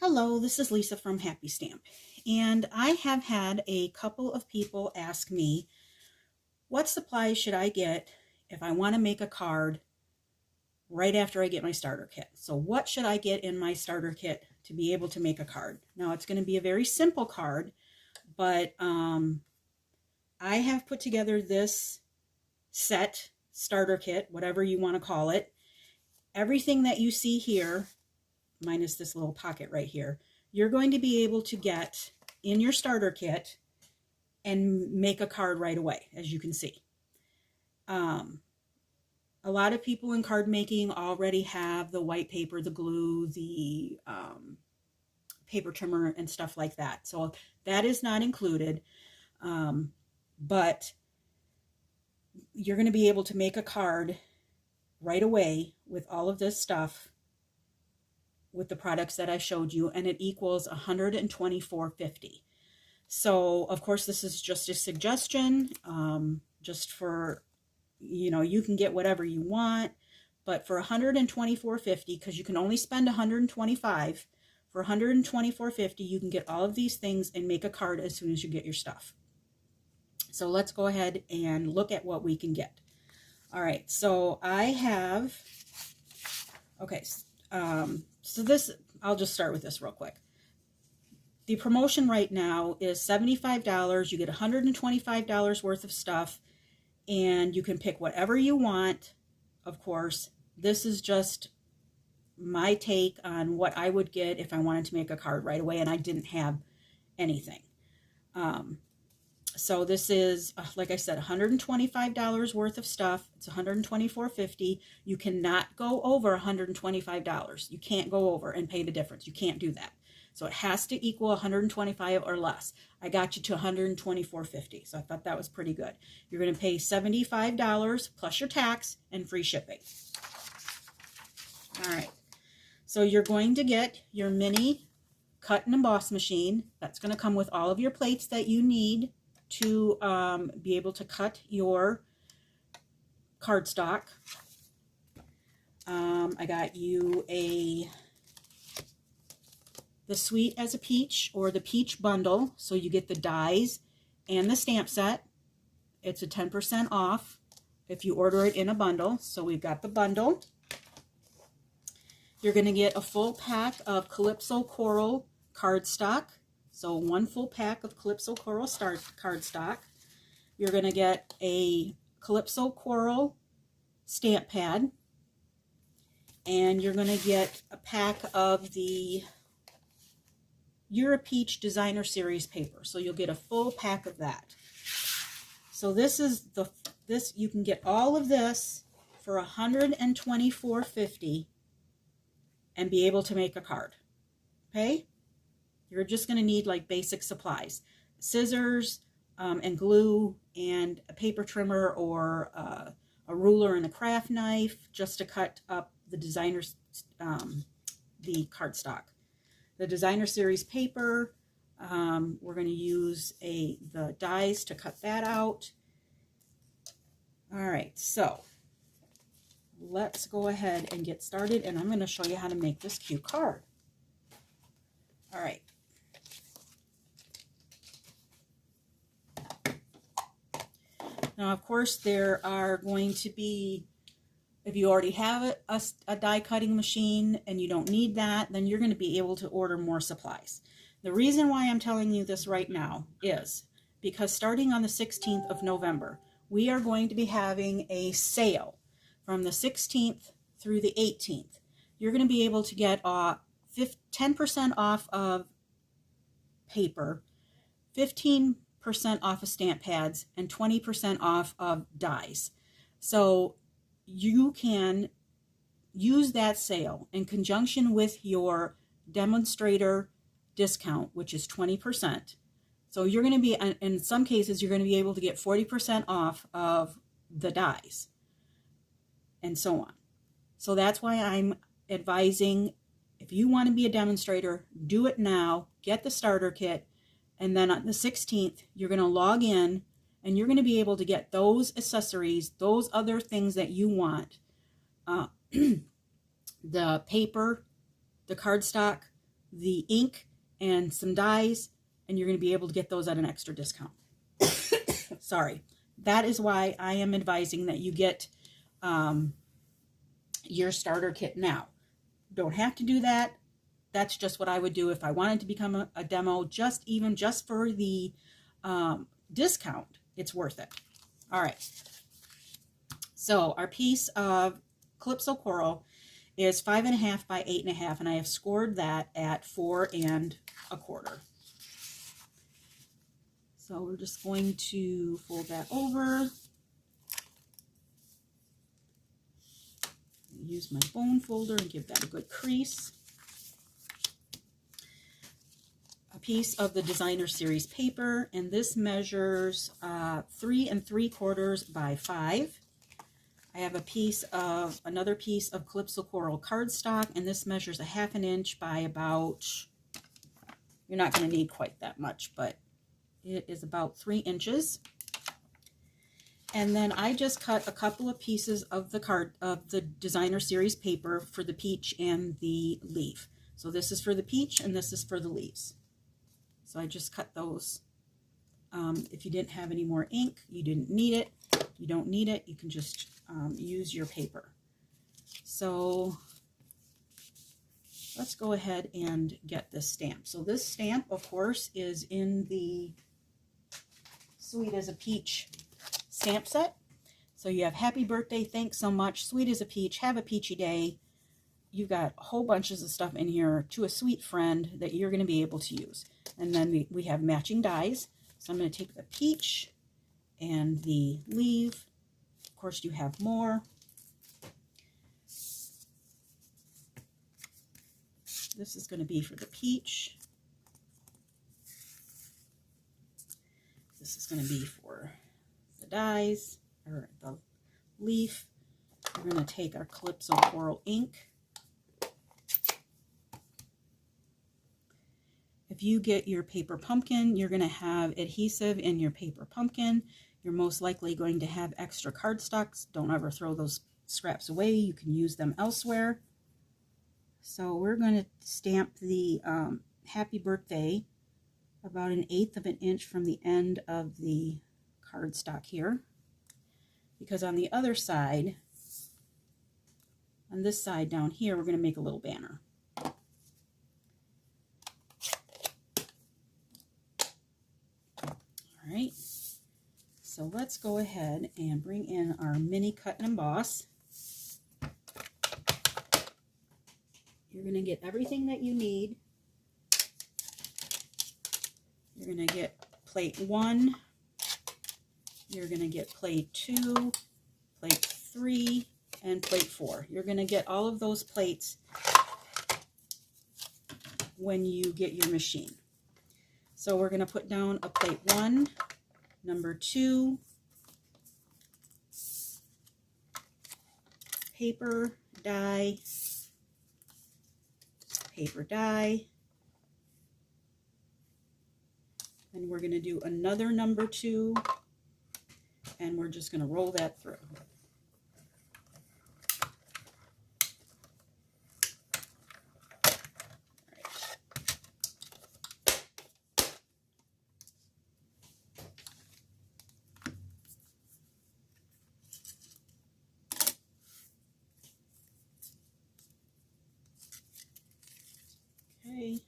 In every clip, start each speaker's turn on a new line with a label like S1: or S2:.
S1: Hello, this is Lisa from Happy Stamp, and I have had a couple of people ask me, what supplies should I get if I want to make a card right after I get my starter kit? So what should I get in my starter kit to be able to make a card? Now, it's going to be a very simple card, but I have put together this set starter kit, whatever you want to call it. Everything that you see here, minus this little pocket right here, you're going to be able to get in your starter kit and make a card right away, as you can see. A lot of people in card making already have the white paper, the glue, the paper trimmer, and stuff like that. So that is not included, but you're going to be able to make a card right away with all of this stuff with the products that I showed you, and it equals $124.50. So of course this is just a suggestion, just for, you can get whatever you want, but for $124.50, because you can only spend $125, for $124.50 you can get all of these things and make a card as soon as you get your stuff. So let's go ahead and look at what we can get. All right, so I have, okay, so this, I'll just start with this real quick. The promotion right now is $75. You get $125 worth of stuff, and you can pick whatever you want, of course. This is just my take on what I would get if I wanted to make a card right away and I didn't have anything. So this is, like I said, $125 worth of stuff. It's $124.50. You cannot go over $125. You can't go over and pay the difference. You can't do that. So it has to equal $125 or less. I got you to $124.50. So I thought that was pretty good. You're going to pay $75 plus your tax and free shipping. All right. So you're going to get your mini cut and emboss machine. That's going to come with all of your plates that you need to be able to cut your cardstock. I got you the Sweet as a Peach, or the Peach Bundle, so you get the dies and the stamp set. It's a 10% off if you order it in a bundle. So we've got the bundle. You're going to get a full pack of Calypso Coral cardstock. So one full pack of Calypso Coral cardstock. You're going to get a Calypso Coral stamp pad. And you're going to get a pack of the You're a Peach Designer Series paper. So you'll get a full pack of that. So this is you can get all of this for $124.50 and be able to make a card. Okay? You're just going to need like basic supplies, scissors and glue and a paper trimmer or a ruler and a craft knife just to cut up the designer's the cardstock. The Designer Series paper, we're going to use the dies to cut that out. All right, so let's go ahead and get started, and I'm going to show you how to make this cute card. All right. Now, of course, there are going to be, if you already have a die cutting machine and you don't need that, then you're going to be able to order more supplies. The reason why I'm telling you this right now is because starting on the 16th of November, we are going to be having a sale from the 16th through the 18th. You're going to be able to get 10% off of paper, 15% off of stamp pads, and 20% off of dies. So you can use that sale in conjunction with your demonstrator discount, which is 20%. So you're going to be, in some cases, you're going to be able to get 40% off of the dies and so on. So that's why I'm advising, if you want to be a demonstrator, do it now, get the starter kit, and then on the 16th, you're going to log in and you're going to be able to get those accessories, those other things that you want. The paper, the cardstock, the ink and some dies, and you're going to be able to get those at an extra discount. Sorry. That is why I am advising that you get your starter kit now. Don't have to do that. That's just what I would do if I wanted to become a demo, just for the discount. It's worth it. All right. So our piece of Calypso Coral is 5.5 by 8.5, and I have scored that at 4 1/4. So we're just going to fold that over. Use my bone folder and give that a good crease. A piece of the Designer Series paper, and this measures 3 3/4 by 5. I have another piece of Calypso Coral cardstock, and this measures 1/2 inch by about, you're not going to need quite that much, but it is about 3 inches. And then I just cut a couple of pieces of the Designer Series paper for the peach and the leaf. So this is for the peach and this is for the leaves. So I just cut those. If you didn't have any more ink, you didn't need it. You don't need it. You can just use your paper. So let's go ahead and get this stamp. So this stamp, of course, is in the Sweet as a Peach stamp set. So you have happy birthday, thanks so much, sweet as a peach, have a peachy day. You've got whole bunches of stuff in here, to a sweet friend, that you're going to be able to use. And then we have matching dies. So I'm going to take the peach and the leaf. Of course, you have more. This is going to be for the peach. This is going to be for the dies, or the leaf. We're going to take our Calypso Coral ink. If you get your paper pumpkin, you're going to have adhesive in your paper pumpkin. You're most likely going to have extra cardstocks. Don't ever throw those scraps away. You can use them elsewhere. So we're going to stamp the happy birthday about 1/8 of an inch from the end of the cardstock here, because on the other side, on this side down here, we're going to make a little banner. All right, so let's go ahead and bring in our mini cut and emboss. You're going to get everything that you need. You're going to get plate 1. You're going to get plate 2, plate 3, and plate 4. You're going to get all of those plates when you get your machine. So we're going to put down a plate 1, number 2, paper, die, paper, die. And we're going to do another number 2, and we're just going to roll that through. Okay,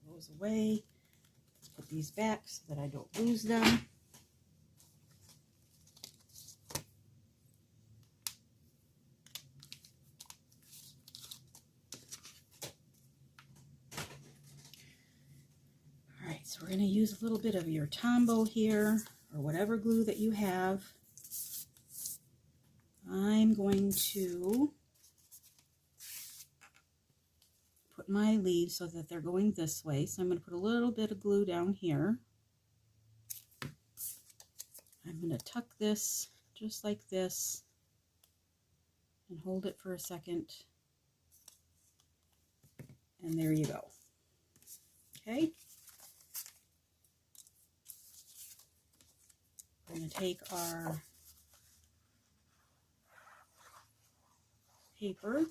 S1: those away. Let's put these back so that I don't lose them. So we're going to use a little bit of your Tombow here, or whatever glue that you have. I'm going to put my leaves so that they're going this way. So I'm going to put a little bit of glue down here. I'm going to tuck this just like this and hold it for a second. And there you go. Okay. We're going to take our paper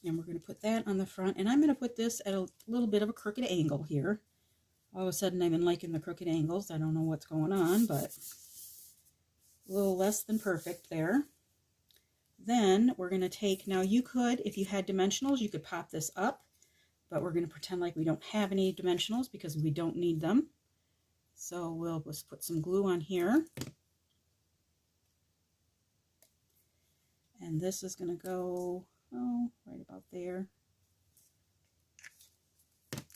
S1: And we're going to put that on the front. And I'm going to put this at a little bit of a crooked angle here. All of a sudden I've been liking the crooked angles. I don't know what's going on, but a little less than perfect there. Then we're going to take, now you could, if you had dimensionals, you could pop this up, but we're going to pretend like we don't have any dimensionals because we don't need them. So we'll just put some glue on here. And this is going to go, oh, right about there.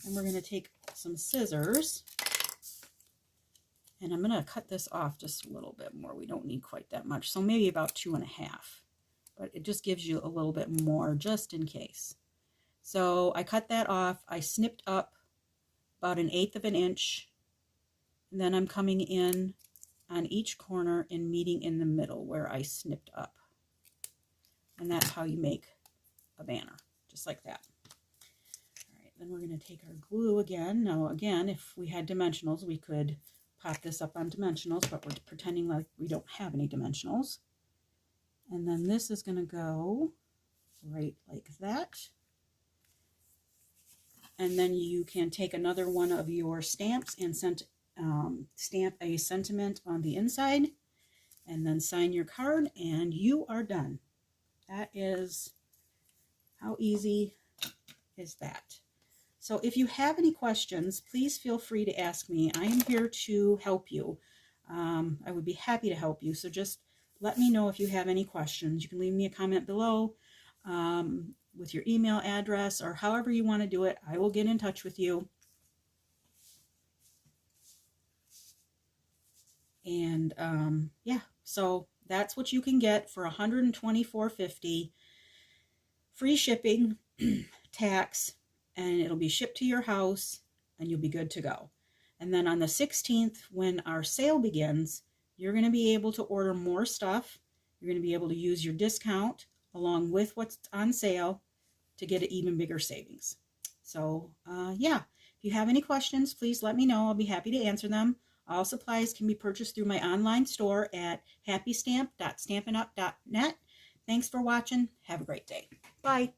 S1: And we're going to take some scissors, and I'm going to cut this off just a little bit more. We don't need quite that much, so maybe about 2.5, but it just gives you a little bit more just in case. So I cut that off. I snipped up about 1/8 of an inch, and then I'm coming in on each corner and meeting in the middle where I snipped up. And that's how you make a banner, just like that. Then we're going to take our glue again. Now again, if we had dimensionals, we could pop this up on dimensionals, but we're pretending like we don't have any dimensionals. And then this is going to go right like that. And then you can take another one of your stamps and stamp a sentiment on the inside, and then sign your card, and you are done. That is, how easy is that? So if you have any questions, please feel free to ask me. I am here to help you. I would be happy to help you. So just let me know if you have any questions. You can leave me a comment below with your email address or however you want to do it. I will get in touch with you. And yeah, so that's what you can get for $124.50, free shipping, tax, and it'll be shipped to your house, and you'll be good to go. And then on the 16th, when our sale begins, you're going to be able to order more stuff. You're going to be able to use your discount along with what's on sale to get an even bigger savings. So yeah, if you have any questions, please let me know. I'll be happy to answer them. All supplies can be purchased through my online store at happystamp.stampinup.net. Thanks for watching. Have a great day. Bye.